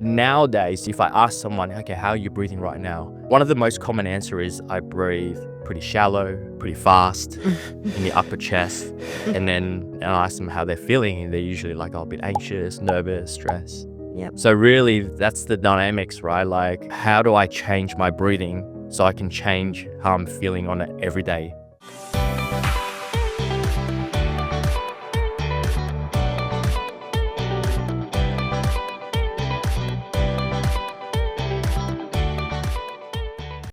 nowadays, if I ask someone, okay, how are you breathing right now? One of the most common answer is I breathe pretty shallow, pretty fast in the upper chest. And then I ask them how they're feeling, and they're usually like, oh, a bit anxious, nervous, stressed. Yep. So really, that's the dynamics, right? Like, how do I change my breathing so I can change how I'm feeling on it every day?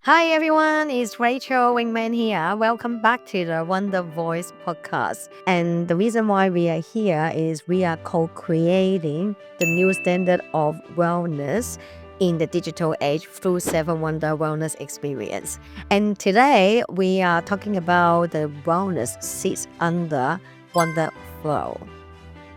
Hi everyone, it's Rachel Wingman here. Welcome back to the WonderVoice Podcast. And the reason why we are here is we are co-creating the new standard of wellness in the digital age through 7 Wonder Wellness experience. And today we are talking about the wellness sits under Wonder Flow.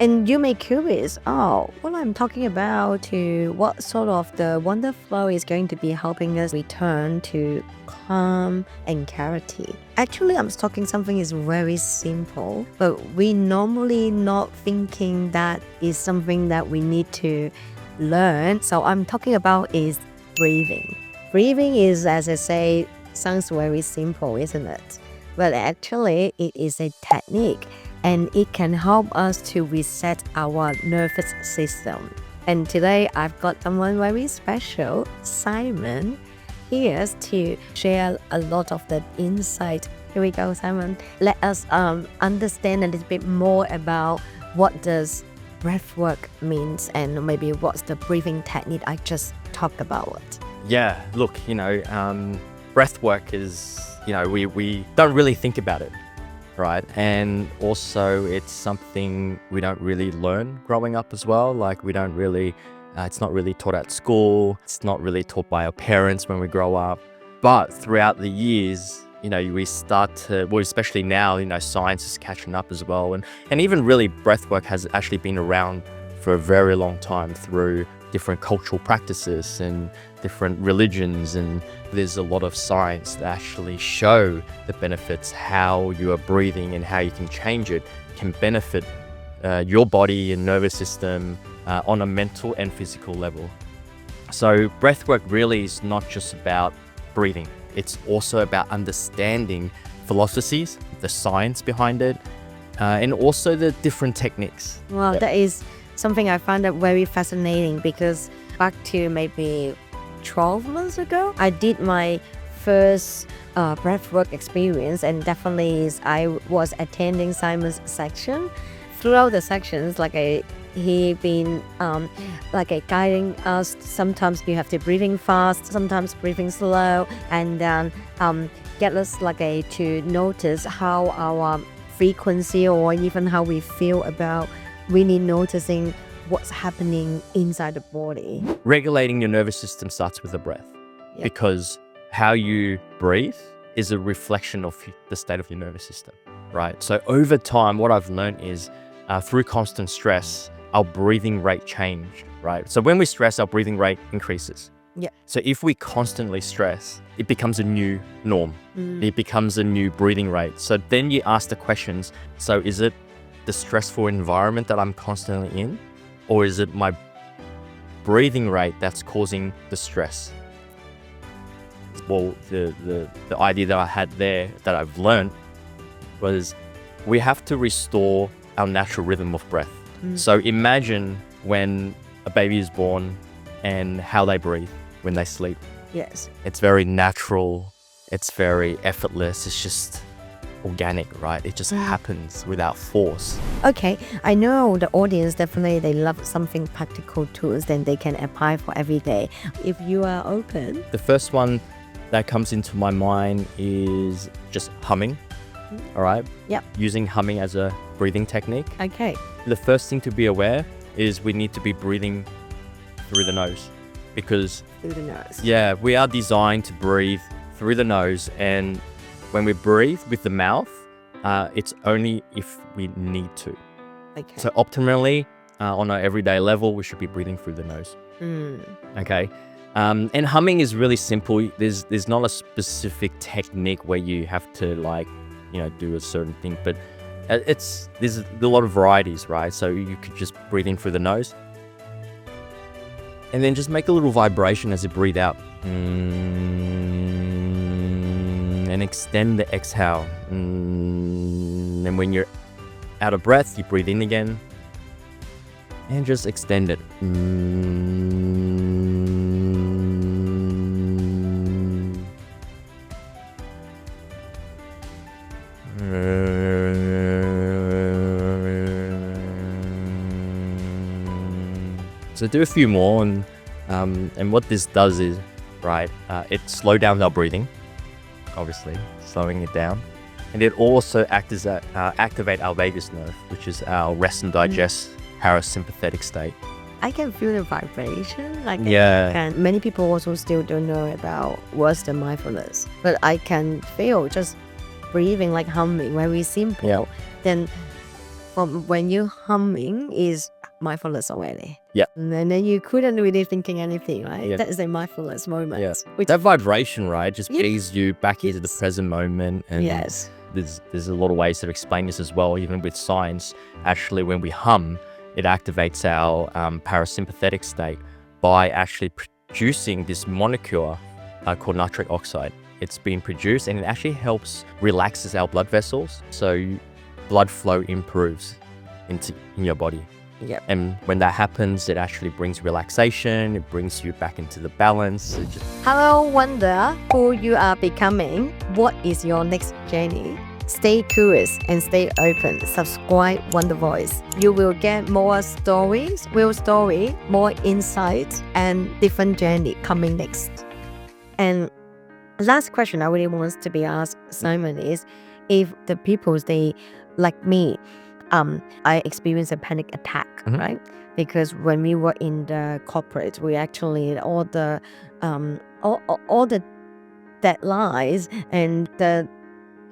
And you may curious, what I'm talking about to what sort of the Wonder Flow is going to be helping us return to calm and clarity. Actually, I'm talking something is very simple, but we normally not thinking that is something that we need to learn. So I'm talking about is breathing. Breathing is, as I say, sounds very simple, isn't it? But actually, it is a technique. And it can help us to reset our nervous system. And today I've got someone very special, Simon, here to share a lot of the insight. Here we go, Simon. Let us understand a little bit more about what does breathwork means and maybe what's the breathing technique I just talked about. Yeah, look, breathwork is, we don't really think about it. Right. And also it's something we don't really learn growing up as well. Like we don't really, it's not really taught at school. It's not really taught by our parents when we grow up. But throughout the years, we start to, well, especially now, science is catching up as well. And even really breathwork has actually been around for a very long time through different cultural practices and different religions, and there's a lot of science that actually show the benefits, how you are breathing and how you can change it can benefit your body and nervous system on a mental and physical level. So breathwork really is not just about breathing, it's also about understanding philosophies, the science behind it, and also the different techniques. Well, that is something I found that very fascinating because back to maybe 12 months ago, I did my first breathwork experience, and definitely I was attending Simon's section. Throughout the sections, he been guiding us. Sometimes you have to breathing fast, sometimes breathing slow, and then get us to notice how our frequency or even how we feel about really noticing what's happening inside the body. Regulating your nervous system starts with the breath, because how you breathe is a reflection of the state of your nervous system, right? So over time, what I've learned is through constant stress, our breathing rate changed, right? So when we stress, our breathing rate increases. Yeah. So if we constantly stress, it becomes a new norm. It becomes a new breathing rate. So then you ask the questions, so is it the stressful environment that I'm constantly in, or is it my breathing rate that's causing the stress? Well, the idea that I had there that I've learned was we have to restore our natural rhythm of breath. So imagine when a baby is born and how they breathe when they sleep. Yes. It's very natural. It's very effortless. It's just organic, right? It just happens without force. Okay, I know the audience definitely they love something practical tools then they can apply for every day. If you are open. The first one that comes into my mind is just humming. All right. Yep. Using humming as a breathing technique. Okay. The first thing to be aware is we need to be breathing through the nose, because Through the nose. yeah, we are designed to breathe through the nose, and when we breathe with the mouth, it's only if we need to. Okay. So optimally, on an everyday level, we should be breathing through the nose. Okay. And humming is really simple. There's not a specific technique where you have to do a certain thing, but there's a lot of varieties, right? So you could just breathe in through the nose And then just make a little vibration as you breathe out. And extend the exhale. And when you're out of breath, you breathe in again. And just extend it. So do a few more, and what this does is, right, it slows down our breathing, obviously, slowing it down. And it also activate our vagus nerve, which is our rest and digest parasympathetic state. I can feel the vibration. Yeah. And many people also still don't know about what's the mindfulness. But I can feel just breathing like humming, very simple. Yeah. Then from when you humming is mindfulness already. Yeah. And then you couldn't really thinking anything, right? Yeah. That is a mindfulness moment. Yeah. Which, That vibration, right, just Yeah. brings you back into the present moment. And yes. there's a lot of ways to explain this as well, even with science. Actually, when we hum, it activates our parasympathetic state by actually producing this molecule called nitric oxide. It's being produced, and it actually helps relaxes our blood vessels, so blood flow improves in your body. Yep. And when that happens, it actually brings relaxation. It brings you back into the balance. Hello, Wonder, who you are becoming. What is your next journey? Stay curious and stay open. Subscribe WonderVoice. You will get more stories, real story, more insights, and different journey coming next. And last question I really want to be asked, Simon, is if the people, they like me, I experienced a panic attack, right? Because when we were in the corporate, we actually all the deadlines and the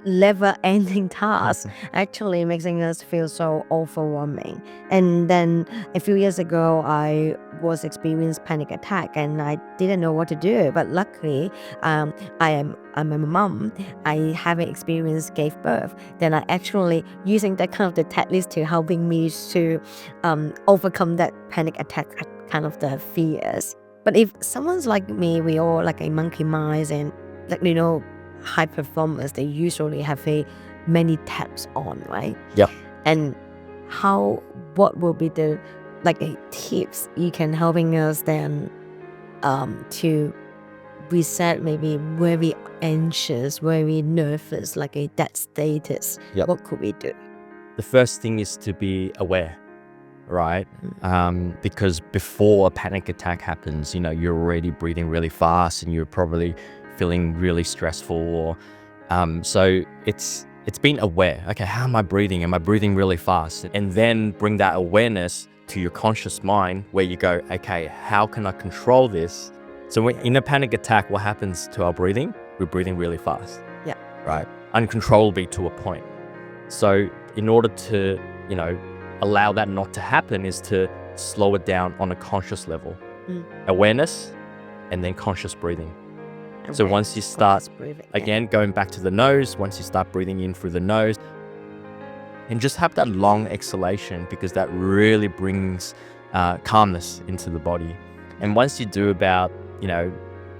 never-ending tasks actually making us feel so overwhelming. And then a few years ago, I was experiencing panic attack, and I didn't know what to do. But luckily, I'm a mom. I haven't experienced gave birth. Then I actually using that kind of the techniques to helping me to overcome that panic attack kind of the fears. But if someone's like me, we all like a monkey minds and high performers, they usually have many tabs on, right? Yeah. And what will be the tips you can helping us then to reset maybe very anxious, very nervous, like that status? Yep. What could we do? The first thing is to be aware, right? Because before a panic attack happens, you're already breathing really fast and you're probably feeling really stressful, or so it's being aware. Okay, how am I breathing? Am I breathing really fast? And then bring that awareness to your conscious mind, where you go, okay, how can I control this? So when in a panic attack, what happens to our breathing? We're breathing really fast. Yeah. Right. Uncontrollably to a point. So in order to allow that not to happen, is to slow it down on a conscious level. Awareness, and then conscious breathing. So once you start, again, going back to the nose, once you start breathing in through the nose, and just have that long exhalation, because that really brings calmness into the body. And once you do about,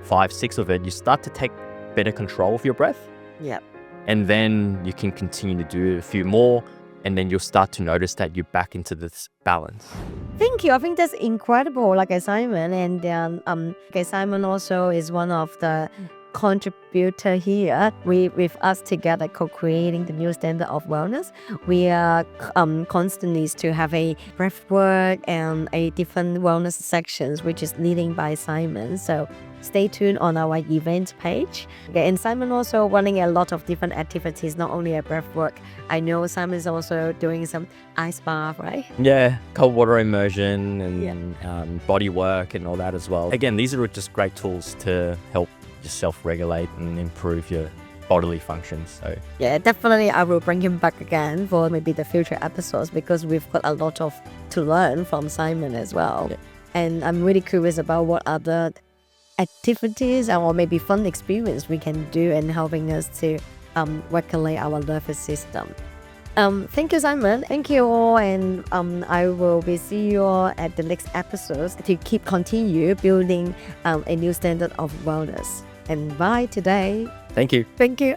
5, 6 of it, you start to take better control of your breath. Yeah. And then you can continue to do a few more, and then you'll start to notice that you're back into this balance. Thank you. I think that's incredible, Simon. And Simon also is one of the contributor here. With us together co-creating the new standard of wellness. We are constantly to have a breathwork and a different wellness sections, which is leading by Simon. So stay tuned on our event page. Okay, and Simon also running a lot of different activities, not only a breathwork. I know Simon is also doing some ice bath, right? Yeah, cold water immersion and body work and all that as well. Again, these are just great tools to help yourself regulate and improve your bodily functions. So yeah, definitely I will bring him back again for maybe the future episodes, because we've got a lot to learn from Simon as well. Yeah. And I'm really curious about what other activities or maybe fun experience we can do in helping us to regulate our nervous system. Thank you, Simon. Thank you all, and I will be see you all at the next episodes to continue building a new standard of wellness. And bye today. Thank you. Thank you.